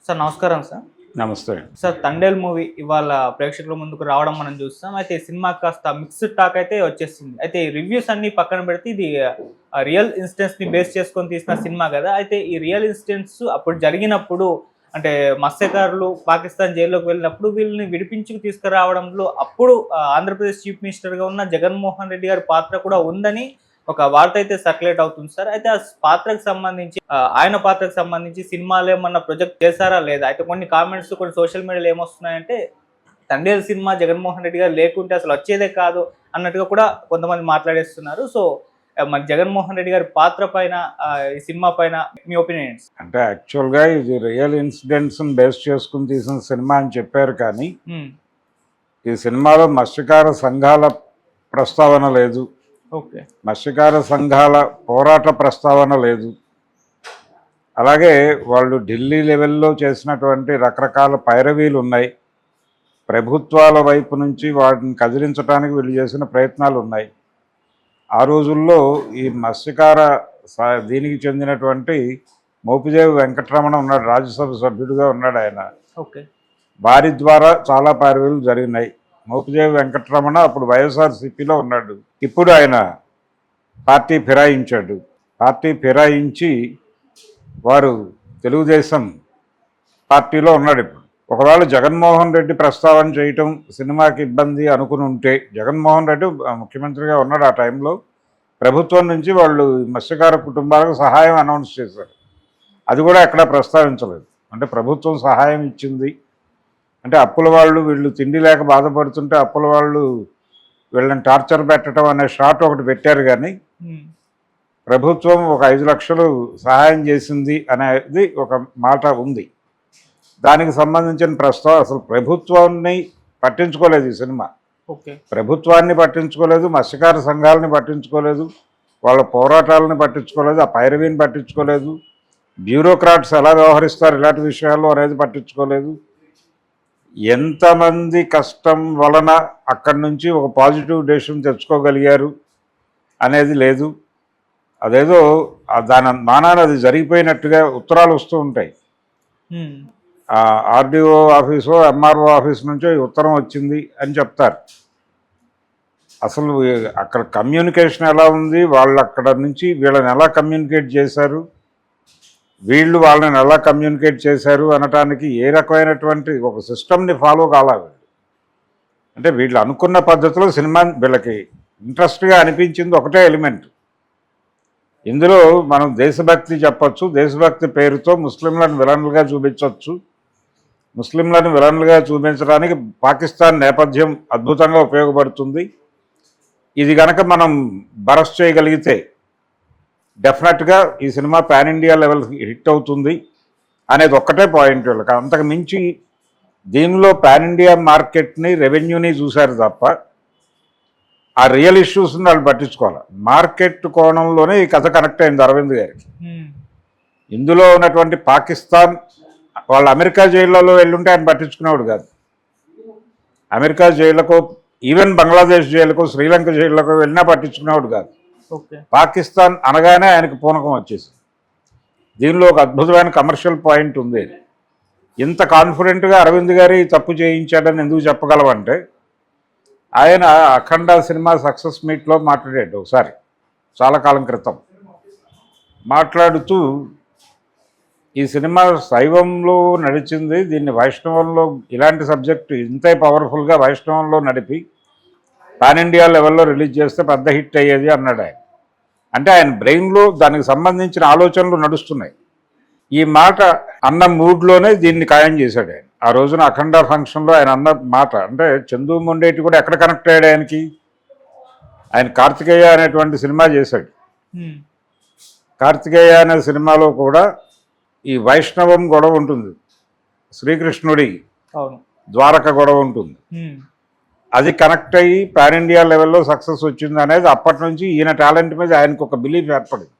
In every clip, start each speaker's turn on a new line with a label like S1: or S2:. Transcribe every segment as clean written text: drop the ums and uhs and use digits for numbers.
S1: Sir నమస్కారం sir.
S2: నమస్తే.
S1: Sir 'Thandel' movie ఇవాళ ప్రేక్షకుల ముందుకు రావడం మనం చూస్తాం. అయితే సినిమా కాస్త మిక్స్డ్ టాక్ అయితే వచ్చేసింది. అయితే ఈ రివ్యూస్ అన్ని పక్కన పెడితే ఇది రియల్ ఇన్సిడెంట్స్‌ని బేస్ చేసుకొని తీసిన సినిమా కదా! అయితే ఈ రియల్ ఇన్సిడెంట్స్ అప్పుడు జరిగినప్పుడు అంటే మత్స్యకారులు పాకిస్తాన్ జైల్లోకి వెళ్ళినప్పుడు వీళ్ళని విడిపించుకు తీసుకురావడంలో అప్పుడు ఆంధ్రప్రదేశ్ చీఫ్ మినిస్టర్‌గా ఉన్న జగన్మోహన్ రెడ్డి గారి పాత్ర కూడా ఉందని ఒక వార్త అయితే సర్క్యులేట్ అవుతుంది సార్. అయితే ఆ పాత్రకు సంబంధించి ఆయన పాత్రకు సంబంధించి సినిమాలో ఏమన్నా ప్రొజెక్ట్ చేశారా లేదా? అయితే కొన్ని కామెంట్స్ కొన్ని సోషల్ మీడియాలో ఏమొస్తున్నాయంటే 'తండేల్' సినిమా జగన్మోహన్ రెడ్డి గారు లేకుంటే అసలు వచ్చేదే కాదు అన్నట్టుగా కూడా కొంతమంది మాట్లాడేస్తున్నారు. సో మరి జగన్మోహన్ రెడ్డి గారి పాత్ర పైన ఈ సినిమా పైన మీ ఒపీనియన్ ఏంటి?
S2: అంటే యాక్చువల్‌గా ఇది రియల్ ఇన్సిడెంట్స్‌ని బేస్ చేసుకొని తీసిన సినిమా అని చెప్పారు కానీ ఈ సినిమాలో మత్స్యకార సంఘాల ప్రస్తావన లేదు.
S1: ఓకే.
S2: మత్స్యకార సంఘాల పోరాట ప్రస్తావన లేదు. అలాగే వాళ్ళు ఢిల్లీ లెవెల్లో చేసినటువంటి రకరకాల పైరవీలు ఉన్నాయి. ప్రభుత్వాల వైపు నుంచి వాటిని కదిలించడానికి వీళ్ళు చేసిన ప్రయత్నాలు ఉన్నాయి. ఆ రోజుల్లో ఈ మత్స్యకార దీనికి చెందినటువంటి మోపిదేవి వెంకటరమణ ఉన్నాడు, రాజ్యసభ సభ్యుడిగా ఉన్నాడు ఆయన.
S1: ఓకే.
S2: వారి ద్వారా చాలా పైరవీలు జరిగినాయి. మోపిదేవి వెంకటరమణ అప్పుడు వైఎస్ఆర్సీపీలో ఉన్నాడు. ఇప్పుడు ఆయన పార్టీ ఫిరాయించాడు. పార్టీ ఫిరాయించి వారు తెలుగుదేశం పార్టీలో ఉన్నాడు ఇప్పుడు. ఒకవేళ జగన్మోహన్ రెడ్డి ప్రస్తావన చేయటం సినిమాకి ఇబ్బంది అనుకుని ఉంటే, జగన్మోహన్ రెడ్డి ముఖ్యమంత్రిగా ఉన్నాడు ఆ టైంలో, ప్రభుత్వం నుంచి వాళ్ళు మత్స్యకార కుటుంబాలకు సహాయం అనౌన్స్ చేశారు. అది కూడా ఎక్కడా ప్రస్తావించలేదు. అంటే ప్రభుత్వం సహాయం ఇచ్చింది అంటే అప్పుల వాళ్ళు వీళ్ళు తిండి లేక బాధపడుతుంటే అప్పుల వాళ్ళు వీళ్ళని టార్చర్ పెట్టడం అనే షాట్ ఒకటి పెట్టారు. కానీ ప్రభుత్వం ఒక 5 లక్షలు సహాయం చేసింది అనేది ఒక మాట ఉంది. దానికి సంబంధించిన ప్రస్తావన అసలు ప్రభుత్వాన్ని పట్టించుకోలేదు ఈ సినిమా.
S1: ఓకే.
S2: ప్రభుత్వాన్ని పట్టించుకోలేదు, మత్స్యకార సంఘాలని పట్టించుకోలేదు, వాళ్ళ పోరాటాలను పట్టించుకోలేదు, ఆ పైరవీని పట్టించుకోలేదు, బ్యూరోక్రాట్స్ ఎలా వ్యవహరిస్తారు ఇలాంటి విషయాల్లో అనేది పట్టించుకోలేదు. ఎంతమంది కష్టం వలన అక్కడి నుంచి ఒక పాజిటివ్ డెసిషన్ తెచ్చుకోగలిగారు అనేది లేదు. అదేదో దాని మానాన అది జరిగిపోయినట్టుగా ఉత్తరాలు వస్తూ ఉంటాయి. ఆర్డీఓ ఆఫీసో ఎంఆర్ఓ ఆఫీస్ నుంచో ఈ ఉత్తరం వచ్చింది అని చెప్తారు. అసలు అక్కడ కమ్యూనికేషన్ ఎలా ఉంది, వాళ్ళు అక్కడ నుంచి వీళ్ళని ఎలా కమ్యూనికేట్ చేశారు, వీళ్ళు వాళ్ళని ఎలా కమ్యూనికేట్ చేశారు అనటానికి ఏ రకమైనటువంటి ఒక సిస్టమ్ని ఫాలో కావాలి. అంటే వీళ్ళు అనుకున్న పద్ధతిలో సినిమా వీళ్ళకి ఇంట్రెస్ట్గా అనిపించింది ఒకటే ఎలిమెంట్. ఇందులో మనం దేశభక్తి చెప్పచ్చు, దేశభక్తి పేరుతో ముస్లింలను విలన్లుగా చూపించవచ్చు. ముస్లింలను విలన్లుగా చూపించడానికి పాకిస్తాన్ నేపథ్యం అద్భుతంగా ఉపయోగపడుతుంది. ఇది కనుక మనం బరస్ట్ చేయగలిగితే డెఫినెట్గా ఈ cinema pan India level hit అవుతుంది అనేది ఒక్కటే పాయింట్. వీళ్ళకి అంతకు మించి దీనిలో పాన్ ఇండియా మార్కెట్ని రెవెన్యూని చూశారు తప్ప ఆ రియల్ ఇష్యూస్ని వాళ్ళు పట్టించుకోవాలి. మార్కెట్ కోణంలోనే ఈ కథ కనెక్ట్ అయింది అరవింద్ గారికి. ఇందులో ఉన్నటువంటి పాకిస్తాన్ వాళ్ళు అమెరికా జైళ్ళలో వెళ్ళుంటే ఆయన పట్టించుకునేవాడు కాదు. అమెరికా జైళ్ళకు, ఈవెన్ బంగ్లాదేశ్ జైలుకు, శ్రీలంక జైళ్ళకు వెళ్ళినా పట్టించుకునేవాడు కాదు. పాకిస్తాన్ అనగానే ఆయనకు పూనకం వచ్చేసింది. దీనిలో ఒక అద్భుతమైన కమర్షియల్ పాయింట్ ఉంది. ఇంత కాన్ఫిడెంట్గా అరవింద్ గారి తప్పు చేయించాడని ఎందుకు చెప్పగలమంటే, ఆయన అఖండ సినిమా సక్సెస్ మీట్లో మాట్లాడాడు ఒకసారి చాలా కాలం క్రితం. మాట్లాడుతూ ఈ సినిమా శైవంలో నడిచింది, దీన్ని వైష్ణవంలో ఇలాంటి సబ్జెక్టు ఇంతే పవర్ఫుల్గా వైష్ణవంలో నడిపి పాన్ ఇండియా లెవెల్లో రిలీజ్ చేస్తే పెద్ద హిట్ అయ్యేది అన్నాడు ఆయన. అంటే ఆయన బ్రెయిన్లో దానికి సంబంధించిన ఆలోచనలు నడుస్తున్నాయి. ఈ మాట అన్న మూడ్లోనే దీన్ని ఖాయం చేశాడు ఆయన. ఆ రోజున అఖండ ఫంక్షన్లో ఆయన అన్న మాట అంటే చందు మొండేటి కూడా ఎక్కడ కనెక్ట్ అయ్యాడు ఆయనకి. ఆయన కార్తికేయ అనేటువంటి సినిమా చేశాడు. కార్తికేయ అనే సినిమాలో కూడా ఈ వైష్ణవం గొడవ ఉంటుంది, శ్రీకృష్ణుడి ద్వారక గొడవ ఉంటుంది. అది కనెక్ట్ అయ్యి పాన్ ఇండియా లెవెల్లో సక్సెస్ వచ్చింది అనేది అప్పటి నుంచి ఈయన టాలెంట్ మీద ఆయనకు ఒక బిలీఫ్ ఏర్పడింది.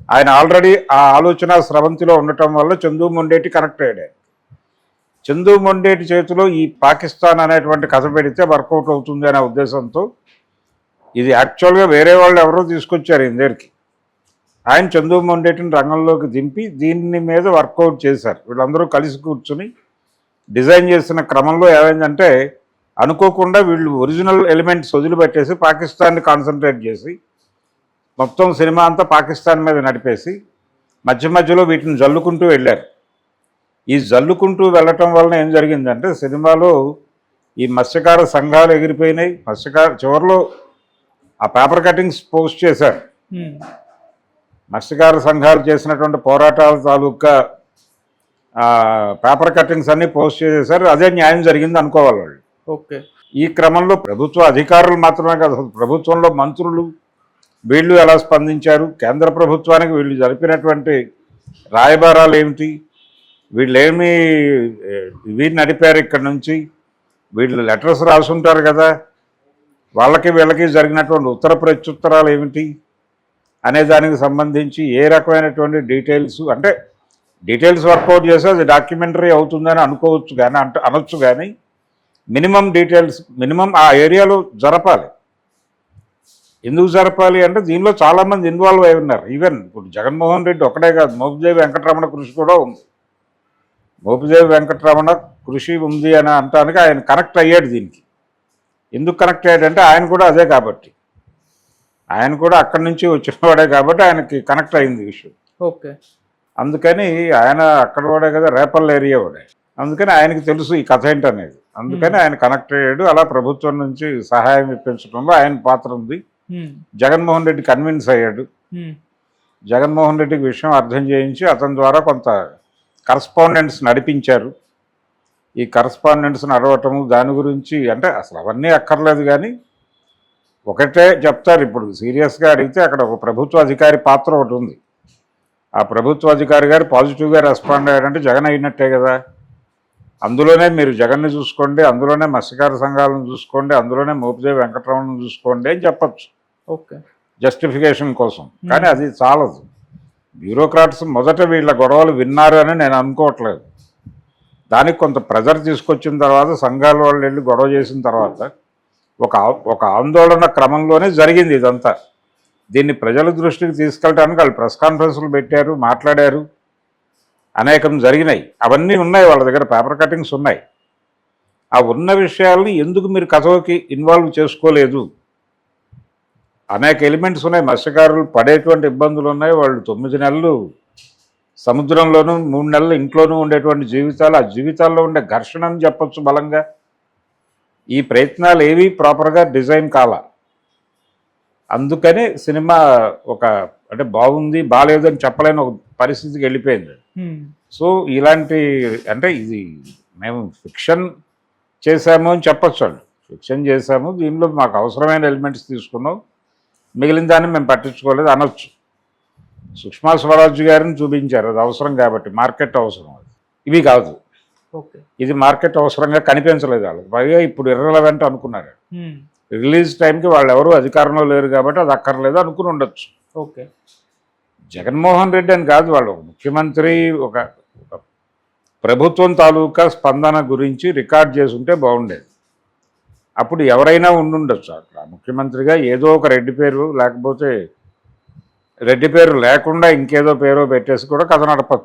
S2: ఆయన ఆల్రెడీ ఆ ఆలోచన స్రవంతిలో ఉండటం వల్ల చందు మొండేటి కనెక్ట్ అయ్యాడు. చందు మొండేటి చేతిలో ఈ పాకిస్తాన్ అనేటువంటి కథ పెడితే వర్కౌట్ అవుతుంది అనే ఉద్దేశంతో ఇది యాక్చువల్గా వేరే వాళ్ళు ఎవరో తీసుకొచ్చారు ఈయన దగ్గరికి. ఆయన చంద్రమోహన్ రెడ్డిని రంగంలోకి దింపి దీని మీద వర్కౌట్ చేశారు. వీళ్ళందరూ కలిసి కూర్చుని డిజైన్ చేసిన క్రమంలో ఏమైందంటే అనుకోకుండా వీళ్ళు ఒరిజినల్ ఎలిమెంట్స్ వదిలిపెట్టేసి పాకిస్తాన్ని కాన్సన్ట్రేట్ చేసి మొత్తం సినిమా అంతా పాకిస్తాన్ మీద నడిపేసి మధ్య మధ్యలో వీటిని జల్లుకుంటూ వెళ్ళారు. ఈ జల్లుకుంటూ వెళ్ళటం వలన ఏం జరిగిందంటే సినిమాలో ఈ మత్స్యకార సంఘాలు ఎగిరిపోయినాయి. చివరిలో ఆ పేపర్ కటింగ్స్ పోస్ట్ చేశారు. మత్స్యకార సంఘాలు చేసినటువంటి పోరాటాల తాలూకా పేపర్ కటింగ్స్ అన్నీ పోస్ట్ చేసేసారు. అదే న్యాయం జరిగింది అనుకోవాలి వాళ్ళు.
S1: ఓకే.
S2: ఈ క్రమంలో ప్రభుత్వ అధికారులు మాత్రమే కాదు, అసలు ప్రభుత్వంలో మంత్రులు వీళ్ళు ఎలా స్పందించారు, కేంద్ర ప్రభుత్వానికి వీళ్ళు జరిపినటువంటి రాయబారాలు ఏమిటి, వీళ్ళేమి వీళ్ళు నడిపారు ఇక్కడ నుంచి, వీళ్ళు లెటర్స్ రాసుంటారు కదా, వాళ్ళకి వీళ్ళకి జరిగినటువంటి ఉత్తర ప్రత్యుత్తరాలు ఏమిటి అనే దానికి సంబంధించి ఏ రకమైనటువంటి డీటెయిల్స్ వర్కౌట్ చేస్తే అది డాక్యుమెంటరీ అవుతుందని అనుకోవచ్చు కానీ అనొచ్చు కానీ మినిమం ఆ ఏరియాలో జరపాలి. ఎందుకు జరపాలి అంటే దీనిలో చాలామంది ఇన్వాల్వ్ అయి ఉన్నారు. ఈవెన్ ఇప్పుడు జగన్మోహన్ రెడ్డి ఒకటే కాదు, మోపిదేవి వెంకటరమణ కృషి కూడా ఉంది. మోపిదేవి వెంకటరమణ కృషి ఉంది అని అనటానికి ఆయన కనెక్ట్ అయ్యాడు దీనికి. ఎందుకు కనెక్ట్ అయ్యాడంటే ఆయన కూడా అదే కాబట్టి, ఆయన కూడా అక్కడి నుంచి వచ్చినవాడే కాబట్టి ఆయనకి కనెక్ట్ అయింది విషయం.
S1: ఓకే.
S2: అందుకని ఆయన అక్కడ వాడే కదా, రేపల్ ఏరియా వాడే, అందుకని ఆయనకి తెలుసు ఈ కథ ఏంటనేది. అందుకని ఆయన కనెక్ట్ అయ్యాడు. అలా ప్రభుత్వం నుంచి సహాయం ఇప్పించడంలో ఆయన పాత్ర ఉంది. జగన్మోహన్ రెడ్డి కన్విన్స్ అయ్యాడు. జగన్మోహన్ రెడ్డికి విషయం అర్థం చేయించి అతని ద్వారా కొంత కరస్పాండెంట్స్ నడిపించారు. ఈ కరస్పాండెంట్స్ నడవటము దాని గురించి అంటే అసలు అవన్నీ అక్కర్లేదు కానీ ఒకటే చెప్తారు. ఇప్పుడు సీరియస్గా అడిగితే అక్కడ ఒక ప్రభుత్వ అధికారి పాత్ర ఒకటి ఉంది. ఆ ప్రభుత్వ అధికారి గారు పాజిటివ్గా రెస్పాండ్ అయ్యారంటే జగన్ అయినట్టే కదా. అందులోనే మీరు జగన్ని చూసుకోండి, అందులోనే మత్స్యకార సంఘాలను చూసుకోండి, అందులోనే మోపిదేవి వెంకటరమణను చూసుకోండి అని చెప్పచ్చు.
S1: ఓకే.
S2: జస్టిఫికేషన్ కోసం. కానీ అది చాలదు. బ్యూరోక్రాట్స్ మొదట వీళ్ళ గొడవలు విన్నారు అని నేను అనుకోవట్లేదు. దానికి కొంత ప్రెజర్ తీసుకొచ్చిన తర్వాత సంఘాల వాళ్ళు వెళ్ళి గొడవ చేసిన తర్వాత ఒక ఆందోళన క్రమంలోనే జరిగింది ఇదంతా. దీన్ని ప్రజల దృష్టికి తీసుకెళ్ళడానికి వాళ్ళు ప్రెస్ కాన్ఫరెన్స్లు పెట్టారు, మాట్లాడారు, అనేకం జరిగినాయి. అవన్నీ ఉన్నాయి వాళ్ళ దగ్గర, పేపర్ కటింగ్స్ ఉన్నాయి. ఆ ఉన్న విషయాల్ని ఎందుకు మీరు కథలోకి ఇన్వాల్వ్ చేసుకోలేదు? అనేక ఎలిమెంట్స్ ఉన్నాయి. మత్స్యకారులు పడేటువంటి ఇబ్బందులు ఉన్నాయి. వాళ్ళు 9 నెలలు సముద్రంలోనూ 3 నెలలు ఇంట్లోనూ ఉండేటువంటి జీవితాలు, ఆ జీవితాల్లో ఉండే ఘర్షణ అని చెప్పచ్చు బలంగా. ఈ ప్రయత్నాలు ఏవి ప్రాపర్గా డిజైన్ కాల. అందుకనే సినిమా అంటే బాగుంది బాగాలేదు అని చెప్పలేని ఒక పరిస్థితికి వెళ్ళిపోయింది. సో ఇలాంటి అంటే ఇది మేము ఫిక్షన్ చేశాము అని చెప్పచ్చు. వాళ్ళు ఫిక్షన్ చేశాము, దీనిలో మాకు అవసరమైన ఎలిమెంట్స్ తీసుకున్నాం, మిగిలిన దాన్ని మేము పట్టించుకోలేదు అనొచ్చు. సుష్మా స్వరాజ్ గారిని చూపించారు, అది అవసరం కాబట్టి, మార్కెట్ అవసరం. అది ఇవి కాదు.
S1: ఓకే. ఇది
S2: మార్కెట్ అవసరంగా కనిపించలేదు వాళ్ళకి. పైగా ఇప్పుడు ఇర్రెలవెంట్ అనుకున్నారు. రిలీజ్ టైంకి వాళ్ళు ఎవరు అధికారంలో లేరు కాబట్టి అది అక్కర్లేదు అనుకుని ఉండొచ్చు.
S1: ఓకే.
S2: జగన్మోహన్ రెడ్డి అని కాదు, వాళ్ళు ముఖ్యమంత్రి ఒక ప్రభుత్వం తాలూకా స్పందన గురించి రికార్డ్ చేసుంటే బాగుండేది. అప్పుడు ఎవరైనా ఉండుండొచ్చు అక్కడ ముఖ్యమంత్రిగా. ఏదో ఒక రెడ్డి పేరు, లేకపోతే రెడ్డి పేరు లేకుండా ఇంకేదో పేరో పెట్టేసి కూడా కథ నడపచ్చు.